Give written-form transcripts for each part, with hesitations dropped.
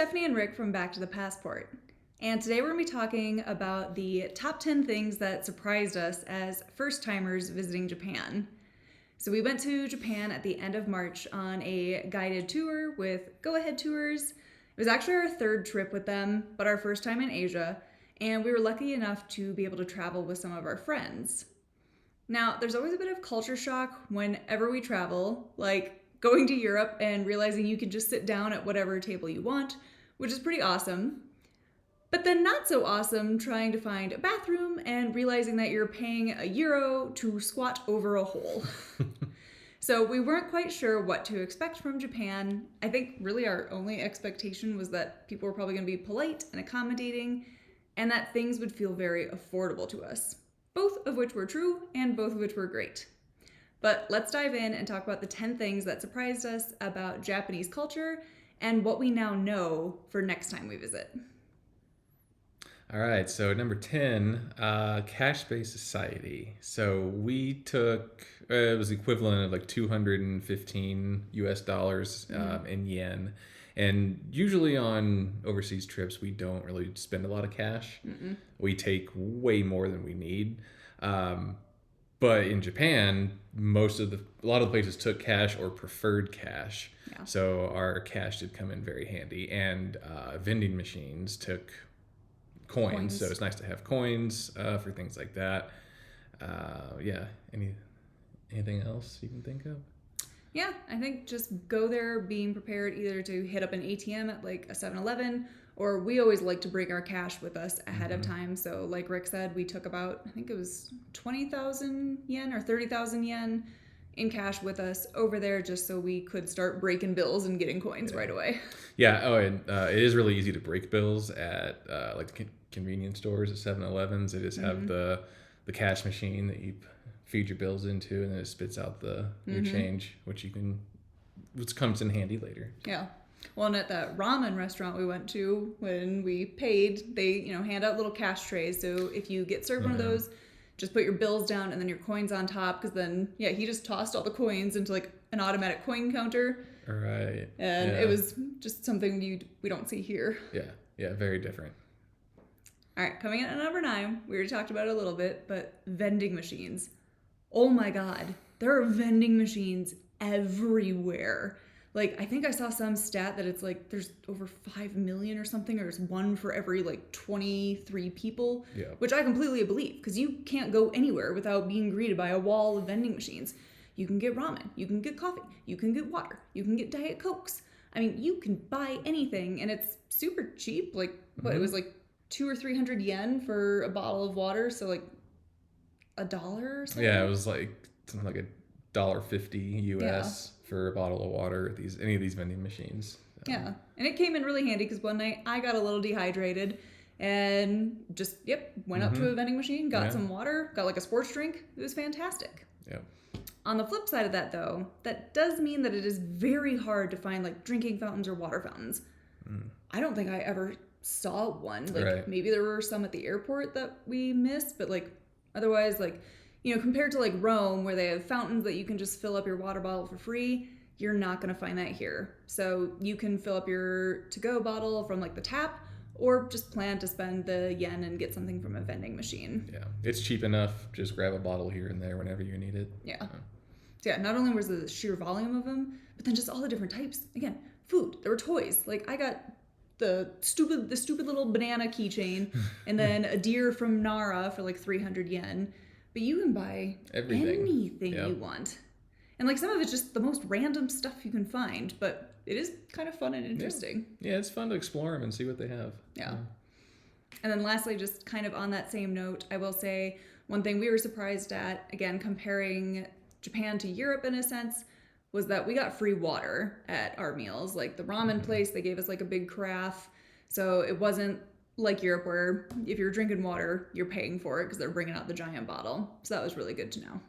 Stephanie and Rick from Back to the Passport. And today we're going to be talking about the top 10 things that surprised us as first timers visiting Japan. So we went to Japan at the end of March on a guided tour with Go Ahead Tours. It was actually our third trip with them, but our first time in Asia, and we were lucky enough to be able to travel with some of our friends. Now, there's always a bit of culture shock whenever we travel, like going to Europe and realizing you can just sit down at whatever table you want, which is pretty awesome. But then not so awesome trying to find a bathroom and realizing that you're paying €1 to squat over a hole. So we weren't quite sure what to expect from Japan. I think really our only expectation was that people were probably going to be polite and accommodating and that things would feel very affordable to us. Both of which were true and both of which were great. But let's dive in and talk about the 10 things that surprised us about Japanese culture and what we now know for next time we visit. All right, so number 10, cash-based society. So we took, it was the equivalent of like 215 US dollars in yen. And usually on overseas trips, we don't really spend a lot of cash. Mm-mm. We take way more than we need. But in Japan, a lot of the places took cash or preferred cash. Yeah. So our cash did come in very handy. And vending machines took coins. So it's nice to have coins for things like that. Anything else you can think of? Yeah, I think just go there being prepared either to hit up an ATM at like a 7-Eleven, or we always like to bring our cash with us ahead of time. So like Rick said, we took about, I think it was 20,000 yen or 30,000 yen in cash with us over there just so we could start breaking bills and getting coins right away. Yeah, and it is really easy to break bills at like the convenience stores at 7-Elevens. They just have the cash machine that you feed your bills into, and then it spits out your change, which comes in handy later. Yeah. Well, and at that ramen restaurant we went to, when we paid, they hand out little cash trays. So if you get served one of those, just put your bills down and then your coins on top, because then, he just tossed all the coins into like an automatic coin counter. Right. And it was just something we don't see here. Yeah, very different. All right, coming in at number 9, we already talked about it a little bit, but vending machines. Oh my God, there are vending machines everywhere. Like, I think I saw some stat that it's like there's over 5 million or something, or it's one for every like 23 people, which I completely believe, because you can't go anywhere without being greeted by a wall of vending machines. You can get ramen, you can get coffee, you can get water, you can get Diet Cokes. I mean, you can buy anything, and it's super cheap. Like, it was like 200 or 300 yen for a bottle of water, so like $1 or something. Yeah, it was like something like $1.50 US for a bottle of water at any of these vending machines. Yeah, and it came in really handy because one night I got a little dehydrated and just went up to a vending machine, got some water, got like a sports drink. It was fantastic. Yep. On the flip side of that, though, that does mean that it is very hard to find like drinking fountains or water fountains. I don't think I ever saw one. Like maybe there were some at the airport that we missed, but like otherwise, like, compared to like Rome, where they have fountains that you can just fill up your water bottle for free, you're not going to find that here. So you can fill up your to-go bottle from like the tap, or just plan to spend the yen and get something from a vending machine. Yeah, it's cheap enough. Just grab a bottle here and there whenever you need it. Yeah. So yeah, not only was the sheer volume of them, but then just all the different types. Again, food. There were toys. Like I got the stupid little banana keychain, and then a deer from Nara for like 300 yen. But you can buy anything you want. And like some of it's just the most random stuff you can find, but it is kind of fun and interesting. Yeah, it's fun to explore them and see what they have. Yeah. And then lastly, just kind of on that same note, I will say one thing we were surprised at, again, comparing Japan to Europe in a sense, was that we got free water at our meals. Like the ramen place, they gave us like a big carafe. So it wasn't like Europe where if you're drinking water, you're paying for it because they're bringing out the giant bottle. So that was really good to know.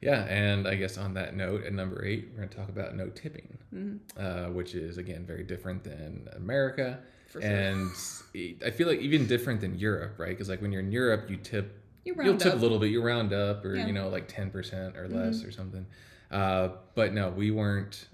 Yeah, and I guess on that note, at number 8, we're going to talk about no tipping, which is, again, very different than America. For sure. And I feel like even different than Europe, right? Because like when you're in Europe, you'll tip a little bit, you round up, or like 10% or less or something. But no, we weren't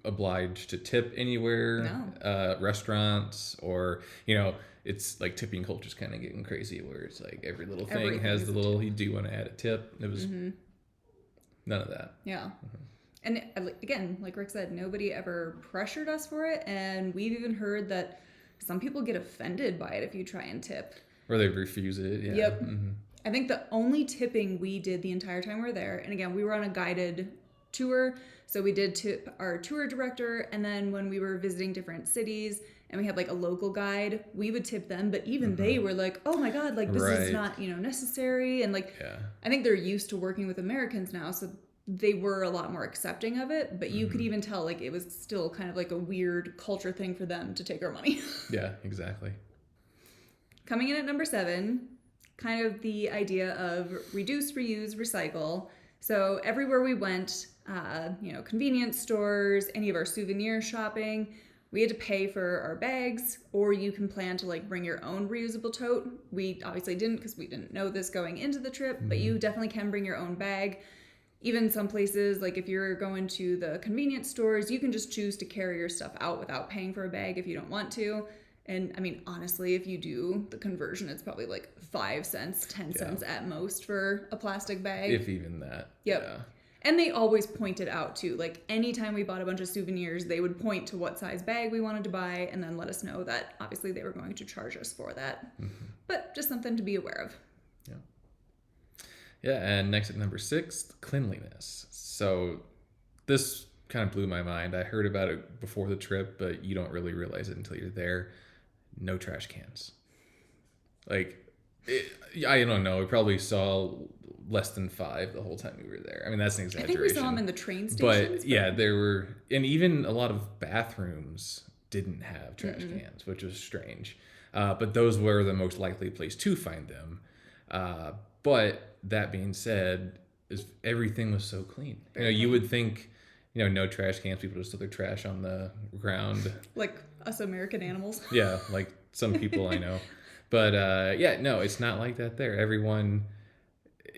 obliged to tip anywhere, No. restaurants, or it's like tipping culture's kind of getting crazy, where it's like every little thing Everything has is the a little. tip. You do want to add a tip. It was none of that. Yeah. And again, like Rick said, nobody ever pressured us for it. And we've even heard that some people get offended by it if you try and tip. Or they refuse it. Yeah. Yep. I think the only tipping we did the entire time we were there, and again, we were on a guided tour, so we did tip our tour director, and then when we were visiting different cities and we had like a local guide, we would tip them, but even they were like, oh my God, like this is not, necessary. And like, I think they're used to working with Americans now, so they were a lot more accepting of it, but you could even tell like it was still kind of like a weird culture thing for them to take our money. Yeah, exactly. Coming in at number 7, kind of the idea of reduce, reuse, recycle. So everywhere we went, convenience stores, any of our souvenir shopping, we had to pay for our bags, or you can plan to like bring your own reusable tote. We obviously didn't because we didn't know this going into the trip, but you definitely can bring your own bag. Even some places, like if you're going to the convenience stores, you can just choose to carry your stuff out without paying for a bag if you don't want to. And I mean, honestly, if you do the conversion, it's probably like 5 cents, 10 cents at most for a plastic bag. If even that. Yep. Yeah. And they always pointed out too, like anytime we bought a bunch of souvenirs, they would point to what size bag we wanted to buy and then let us know that obviously they were going to charge us for that. But just something to be aware of. Yeah. Yeah, and next at number 6, cleanliness. So this kind of blew my mind. I heard about it before the trip, but you don't really realize it until you're there. No trash cans. Like, I don't know. We probably saw less than 5 the whole time we were there. I mean, that's an exaggeration. I think we saw them in the train stations. But yeah, there were, and even a lot of bathrooms didn't have trash cans, which was strange. But those were the most likely place to find them. But that being said, everything was so clean. You would think, no trash cans. People just throw their trash on the ground. Like us American animals. Yeah, like some people I know. But no, it's not like that there. Everyone,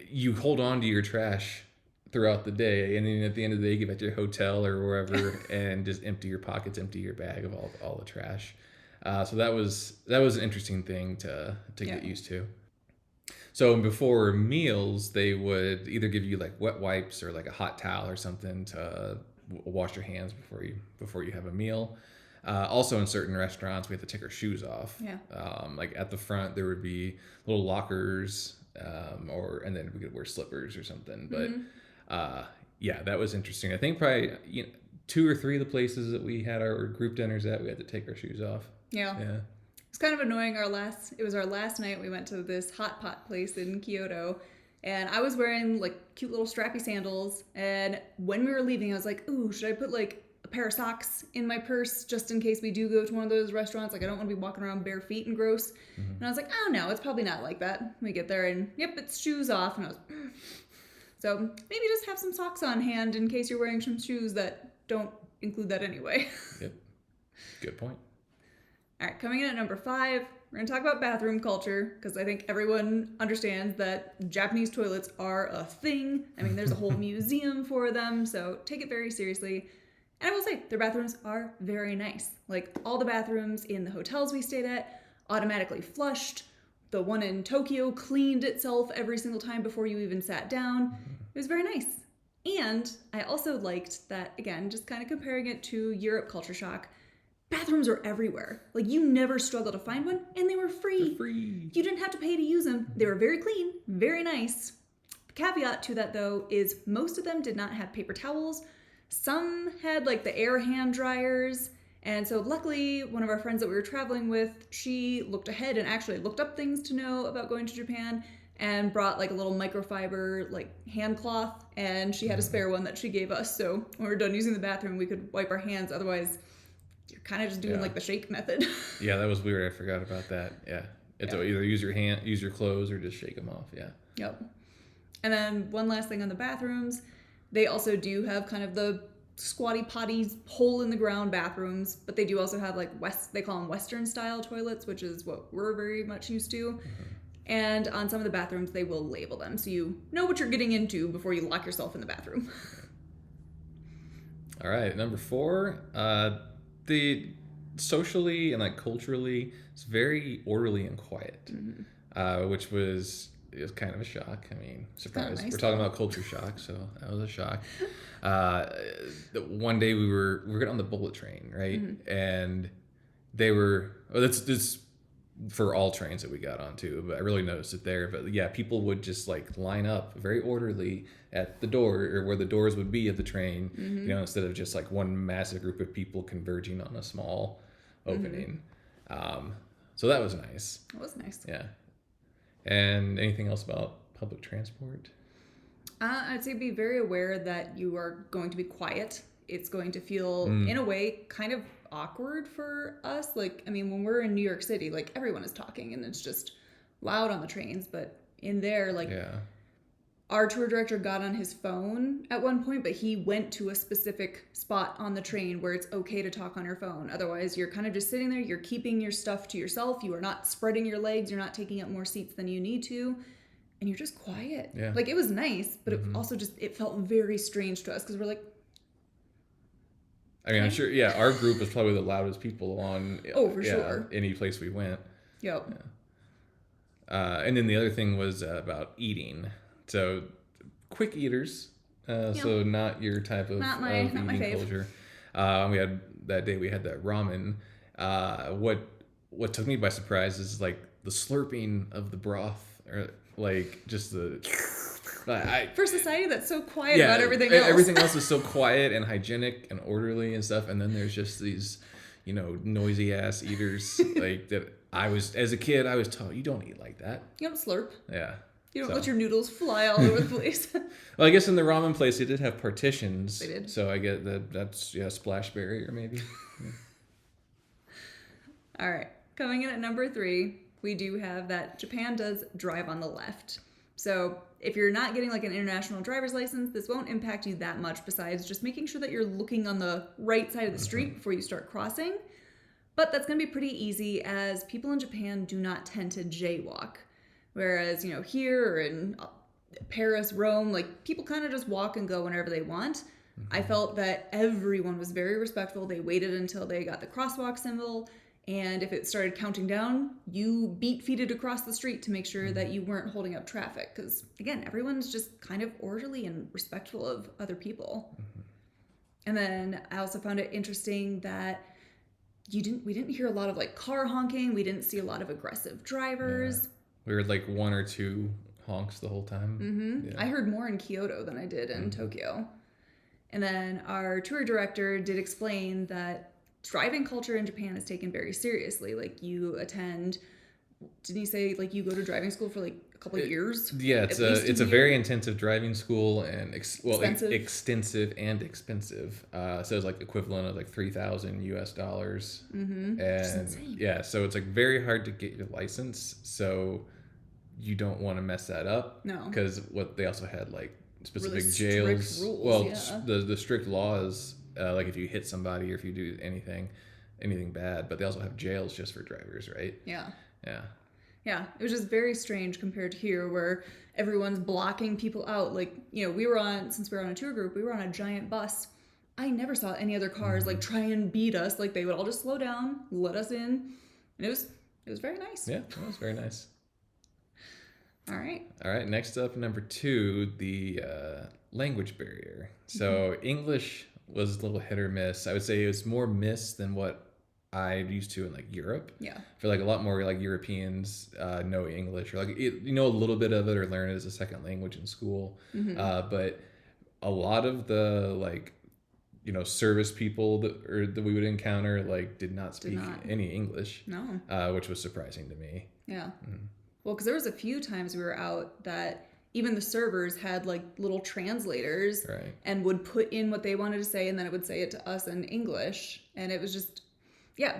you hold on to your trash throughout the day, and then at the end of the day, you get back to your hotel or wherever and just empty your pockets, empty your bag of all the trash. So that was an interesting thing to get used to. So before meals, they would either give you like wet wipes or like a hot towel or something to wash your hands before you have a meal. Also, in certain restaurants, we have to take our shoes off. Yeah. Like at the front, there would be little lockers, and then we could wear slippers or something. But that was interesting. I think probably 2 or 3 of the places that we had our group dinners at, we had to take our shoes off. Yeah. It's kind of annoying. It was our last night. We went to this hot pot place in Kyoto, and I was wearing like cute little strappy sandals. And when we were leaving, I was like, "Ooh, should I put like a pair of socks in my purse just in case we do go to one of those restaurants? Like, I don't want to be walking around bare feet and gross." And I was like, "Oh no, it's probably not like that." We get there, and yep, it's shoes off. And I was, so maybe just have some socks on hand in case you're wearing some shoes that don't include that anyway. Yep. Good point. All right, coming in at number 5, we're going to talk about bathroom culture because I think everyone understands that Japanese toilets are a thing. I mean, there's a whole museum for them, so take it very seriously. And I will say, their bathrooms are very nice. Like, all the bathrooms in the hotels we stayed at automatically flushed. The one in Tokyo cleaned itself every single time before you even sat down. It was very nice. And I also liked that, again, just kind of comparing it to Europe culture shock, bathrooms are everywhere. Like, you never struggled to find one, and they were free. They're free. You didn't have to pay to use them. They were very clean, very nice. The caveat to that, though, is most of them did not have paper towels. Some had, like, the air hand dryers. And so, luckily, one of our friends that we were traveling with, she looked ahead and actually looked up things to know about going to Japan and brought, like, a little microfiber, like, hand cloth. And she had a spare one that she gave us. So when we were done using the bathroom, we could wipe our hands. Otherwise, you're kind of just doing like the shake method. Yeah, that was weird. I forgot about that. Yeah. It's either use your clothes or just shake them off. Yeah. Yep. And then one last thing on the bathrooms, they also do have kind of the squatty potties, hole in the ground bathrooms, but they do also have like they call them Western style toilets, which is what we're very much used to. And on some of the bathrooms, they will label them so you know what you're getting into before you lock yourself in the bathroom. All right, number four. The socially and like culturally, it's very orderly and quiet, Mm-hmm. which was it was kind of a shock. I mean, It's kind of surprise. nice We're talking though. about culture shock, so that was a shock. Uh, one day we were getting on the bullet train, right, Mm-hmm. and they were. Oh, that's for all trains that we got onto, but I really noticed it there. But yeah, people would just like line up very orderly at the door or where the doors would be of the train, Mm-hmm. instead of just like one massive group of people converging on a small Mm-hmm. opening. Um, so that was nice. It was nice. Yeah. And anything else about public transport? I'd say be very aware that you are going to be quiet. It's going to feel, in Mm, a way, kind of awkward for us. Like, I mean, when we're in New York City, like everyone is talking and it's just loud on the trains. But in there, like yeah. our tour director got on his phone at one point, but he went to a specific spot on the train where it's okay to talk on your phone. Otherwise, you're kind of just sitting there, you're keeping your stuff to yourself, you are not spreading your legs, you're not taking up more seats than you need to, and you're just quiet. Yeah. Like it was nice, but it Mm-hmm. also just it felt very strange to us because we're like, I mean, I'm okay. sure. Yeah, our group was probably the loudest people on. Oh, for Yeah, sure. any place we went. Yep. And then the other thing was about eating. So quick eaters. Yep. So not your type of, Not of my eating fave. culture. We had that day we had that ramen. What took me by surprise is like the slurping of the broth, or like just the. I For society that's so quiet yeah, about everything else. everything else is so quiet and hygienic and orderly and stuff, and then there's just these, noisy ass eaters like that. I was as a kid, I was taught you don't eat like that. You don't slurp. Yeah. You don't So. let your noodles fly all over the place. Well, I guess in the ramen place they did have partitions. They did. So I get that's splash barrier maybe. All right. Coming in at number 3, we do have that Japan does drive on the left. So if you're not getting like an international driver's license, this won't impact you that much besides just making sure that you're looking on the right side of the street before you start crossing. But that's going to be pretty easy as people in Japan do not tend to jaywalk. Whereas, here or in Paris, Rome, like people kind of just walk and go whenever they want. I felt that everyone was very respectful. They waited until they got the crosswalk symbol. And if it started counting down, you beat-feeted across the street to make sure that you weren't holding up traffic. Because, again, everyone's just kind of orderly and respectful of other people. And then I also found it interesting that we didn't hear a lot of like car honking. We didn't see a lot of aggressive drivers. We heard like one or two honks the whole time. Mm-hmm. Yeah. I heard more in Kyoto than I did in Tokyo. And then our tour director did explain that driving culture in Japan is taken very seriously. Like you attend, didn't he say like you go to driving school for like a couple of years? Yeah, At least it's a year? very intensive driving school and Expensive. extensive and expensive. So it's like equivalent of like $3,000. Mm-hmm. And insane. yeah, so it's like very hard to get your license. So you don't want to mess that up. No. Because what they also had like specific Really strict jails. rules, Well, yeah. the strict laws, like if you hit somebody or if you do anything bad, but they also have jails just for drivers, right? Yeah. Yeah. Yeah, it was just very strange compared to here where everyone's blocking people out. Like, since we were on a tour group, we were on a giant bus. I never saw any other cars like try and beat us. Like they would all just slow down, let us in. And it was very nice. Yeah, that was very nice. All right. All right, next up, number 2, the language barrier. So English was a little hit or miss. I would say it was more miss than what I'm used to in like Europe. Yeah. I feel like a lot more like Europeans know English, or like you know a little bit of it or learn it as a second language in school. But a lot of the like service people that we would encounter like did not speak not. any English. No. Which was surprising to me. Yeah. Well, because there was a few times we were out that even the servers had like little translators Right. and would put in what they wanted to say and then it would say it to us in English. And it was just,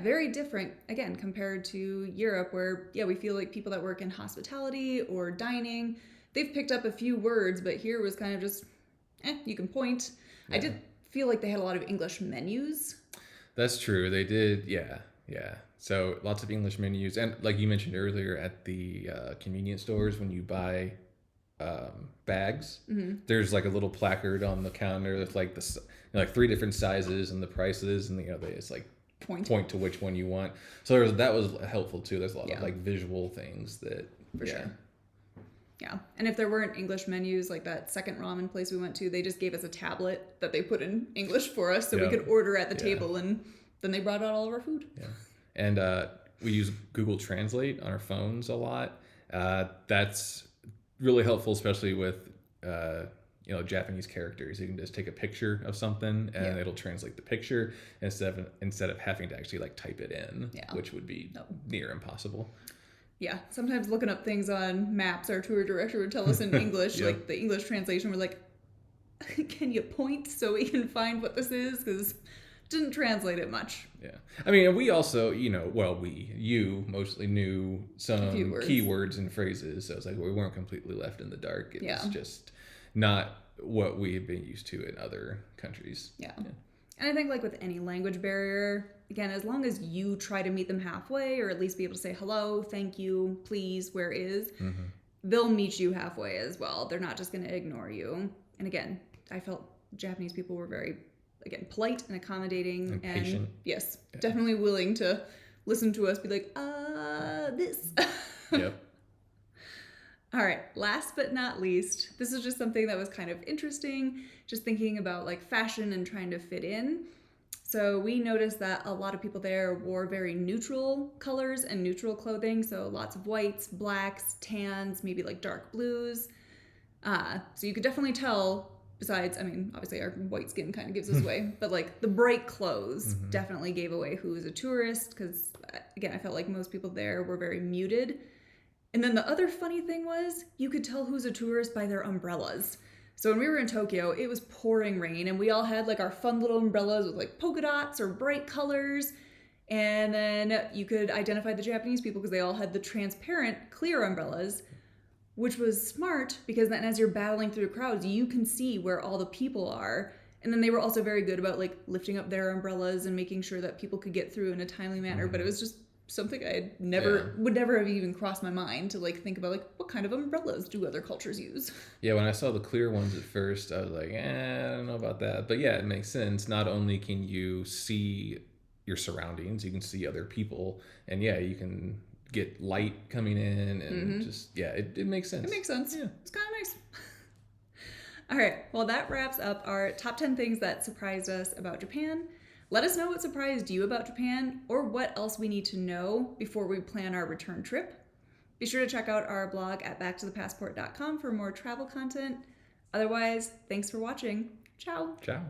very different, again, compared to Europe where, we feel like people that work in hospitality or dining, they've picked up a few words, but here was kind of just, you can point. I did feel like they had a lot of English menus. That's true. They did. Yeah. Yeah. So lots of English menus. And like you mentioned earlier at the convenience stores, when you buy bags. There's like a little placard on the counter with like like 3 different sizes and the prices, and they just like point to which one you want. So that was helpful too. There's a lot of like visual things that for sure. Yeah, and if there weren't English menus, like that second ramen place we went to, they just gave us a tablet that they put in English for us so we could order at the table, and then they brought out all of our food. Yeah, and we use Google Translate on our phones a lot. That's really helpful, especially with Japanese characters. You can just take a picture of something and it'll translate the picture instead of having to actually like type it in, which would be near impossible. Yeah, sometimes looking up things on maps, our tour director would tell us in English, like the English translation, we're like, can you point so we can find what this is? Because didn't translate it much. Yeah. I mean, we also, you mostly knew some keywords and phrases. So it's like we weren't completely left in the dark. It was just not what we had been used to in other countries. Yeah. And I think like with any language barrier, again, as long as you try to meet them halfway or at least be able to say hello, thank you, please, where is, they'll meet you halfway as well. They're not just going to ignore you. And again, I felt Japanese people were very, polite and accommodating and patient. Yes, definitely willing to listen to us, be like, this. Yep. All right, last but not least, this is just something that was kind of interesting, just thinking about like fashion and trying to fit in. So we noticed that a lot of people there wore very neutral colors and neutral clothing. So lots of whites, blacks, tans, maybe like dark blues. So you could definitely tell, besides, obviously our white skin kind of gives us away, but like the bright clothes definitely gave away who was a tourist. Because again, I felt like most people there were very muted. And then the other funny thing was you could tell who's a tourist by their umbrellas. So when we were in Tokyo, it was pouring rain and we all had like our fun little umbrellas with like polka dots or bright colors. And then you could identify the Japanese people because they all had the transparent clear umbrellas, which was smart because then as you're battling through the crowds, you can see where all the people are. And then they were also very good about like lifting up their umbrellas and making sure that people could get through in a timely manner. But it was just something I had would never have even crossed my mind to like think about like what kind of umbrellas do other cultures use. Yeah, when I saw the clear ones at first, I was like, I don't know about that. But yeah, it makes sense. Not only can you see your surroundings, you can see other people, and you can get light coming in and it makes sense. It makes sense. Yeah. It's kind of nice. All right, well that wraps up our top 10 things that surprised us about Japan. Let us know what surprised you about Japan or what else we need to know before we plan our return trip. Be sure to check out our blog at backtothepassport.com for more travel content. Otherwise, thanks for watching. Ciao. Ciao.